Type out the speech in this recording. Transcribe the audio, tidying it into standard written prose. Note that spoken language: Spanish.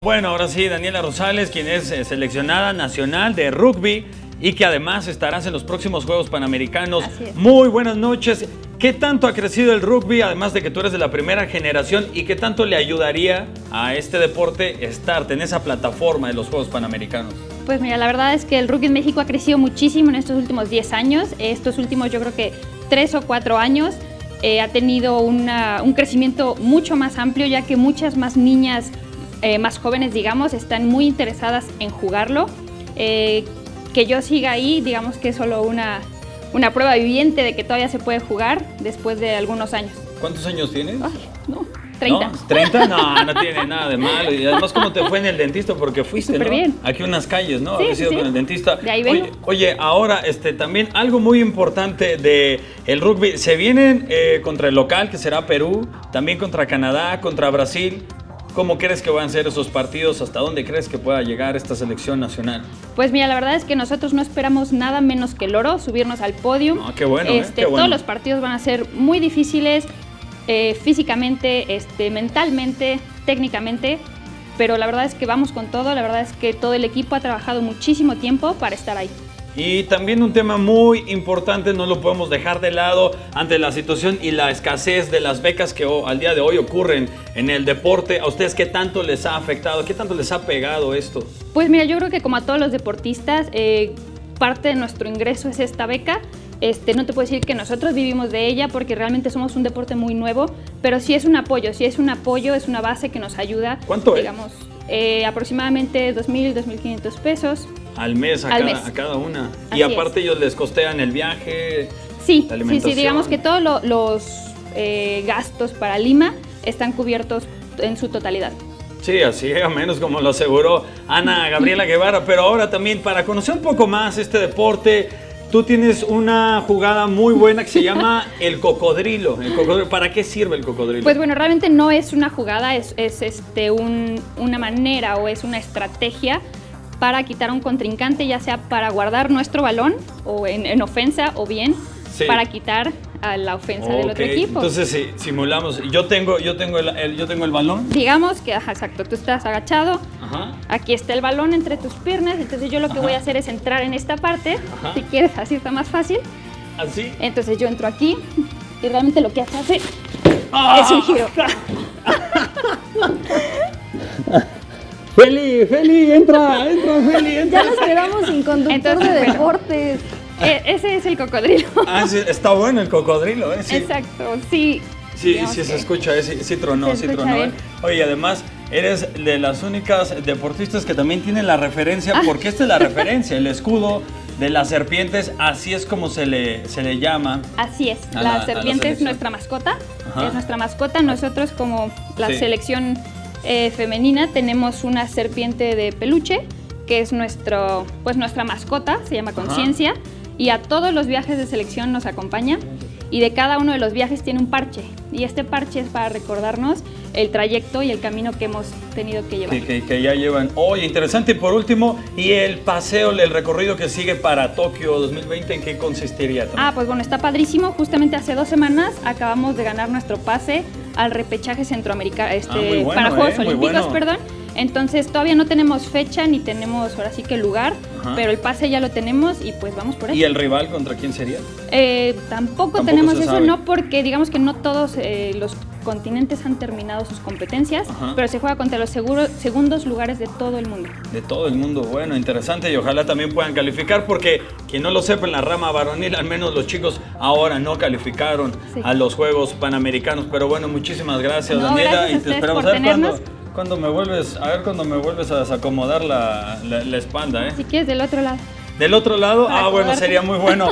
Bueno, ahora sí, Daniela Rosales, quien es seleccionada nacional de rugby y que además estarás en los próximos Juegos Panamericanos. Así es. Muy buenas noches. ¿Qué tanto ha crecido el rugby, además de que tú eres de la primera generación, y qué tanto le ayudaría a este deporte estarte en esa plataforma de los Juegos Panamericanos? Pues mira, la verdad es que el rugby en México ha crecido muchísimo en estos últimos 10 años. Estos últimos yo creo que 3 o 4 años ha tenido un crecimiento mucho más amplio, ya que muchas más niñas más jóvenes, digamos, están muy interesadas en jugarlo. Que yo siga ahí, digamos que es solo una prueba viviente de que todavía se puede jugar después de algunos años. ¿Cuántos años tienes? Ay, no, 30. ¿No? ¿30? No, no tiene nada de malo. Y además, ¿cómo te fue en el dentista? Porque fuiste, Súper ¿no? bien. Aquí unas calles, ¿no? Sí, Habías ido sí. con el dentista. De ahí vengo. Oye, ahora también algo muy importante de el rugby. Se vienen contra el local, que será Perú, también contra Canadá, contra Brasil. ¿Cómo crees que van a ser esos partidos? ¿Hasta dónde crees que pueda llegar esta selección nacional? Pues mira, la verdad es que nosotros no esperamos nada menos que el oro, subirnos al podio. Ah, qué bueno, qué bueno. Todos los partidos van a ser muy difíciles, físicamente, mentalmente, técnicamente, pero la verdad es que vamos con todo. La verdad es que todo el equipo ha trabajado muchísimo tiempo para estar ahí. Y también un tema muy importante, no lo podemos dejar de lado ante la situación y la escasez de las becas que al día de hoy ocurren en el deporte. ¿A ustedes qué tanto les ha afectado? ¿Qué tanto les ha pegado esto? Pues mira, yo creo que como a todos los deportistas, parte de nuestro ingreso es esta beca. No te puedo decir que nosotros vivimos de ella porque realmente somos un deporte muy nuevo, pero sí es un apoyo, es una base que nos ayuda. ¿Cuánto digamos, aproximadamente 2,000, 2,500 pesos. Al mes, a cada una. Así Y aparte es. ellos les costean el viaje, Sí, la alimentación. sí, digamos que todos los gastos para Lima están cubiertos en su totalidad. Sí, así a menos como lo aseguró Ana Gabriela Guevara. Pero ahora también para conocer un poco más este deporte, tú tienes una jugada muy buena que se llama el cocodrilo. ¿Para qué sirve el cocodrilo? Pues bueno, realmente no es una jugada, es una manera o es una estrategia para quitar a un contrincante, ya sea para guardar nuestro balón o en ofensa, o bien Sí. para quitar a la ofensa del otro equipo. Entonces sí, simulamos. Yo tengo el balón. Digamos que, ajá, exacto, tú estás agachado, Ajá. aquí está el balón entre tus piernas, entonces yo lo que voy a hacer es entrar en esta parte. Ajá. Si quieres, así está más fácil. Así. Entonces yo entro aquí y realmente lo que hace ¡Ah! es un giro. Feli, entra, Feli, Ya nos quedamos sin conductor Entonces, de bueno. deportes. Ese es el cocodrilo. Ah, sí, está bueno el cocodrilo, ¿eh? Sí. Exacto, sí. Sí, Digamos sí se que- escucha, sí tronó, Se sí escucha tronó. bien. Oye, además, eres de las únicas deportistas que también tienen la referencia, porque esta es la referencia, el escudo de las serpientes, así es como se le llama. Así es, A la la serpiente es selección. nuestra mascota, Ajá. es nuestra mascota. Nosotros como la Sí. selección femenina tenemos una serpiente de peluche, que es nuestra mascota, se llama Conciencia, y a todos los viajes de selección nos acompaña, y de cada uno de los viajes tiene un parche, y este parche es para recordarnos el trayecto y el camino que hemos tenido que llevar. Que ya llevan. Oye, interesante. Y por último, ¿y el paseo, el recorrido que sigue para Tokio 2020, en qué consistiría? Ah, pues bueno, está padrísimo. Justamente hace 2 semanas acabamos de ganar nuestro pase al repechaje centroamericano, muy bueno, para Juegos muy Olímpicos, bueno. perdón. Entonces todavía no tenemos fecha ni tenemos ahora sí que lugar, Ajá. pero el pase ya lo tenemos y pues vamos por él. ¿Y el rival contra quién sería? Tampoco Tampoco tenemos se eso, sabe. no, porque digamos que no todos los continentes han terminado sus competencias, Ajá. pero se juega contra los segundos lugares de todo el mundo. De todo el mundo, bueno, interesante, y ojalá también puedan calificar, porque quien no lo sepa, en la rama varonil, al menos los chicos ahora no calificaron Sí. a los Juegos Panamericanos. Pero bueno, muchísimas gracias, No, Daniela, gracias a y te ustedes esperamos por a ver tenernos. cuando me vuelves a desacomodar la espalda, ¿eh? Si quieres del otro lado. Del otro lado, Para bueno, acomodarte. sería muy bueno.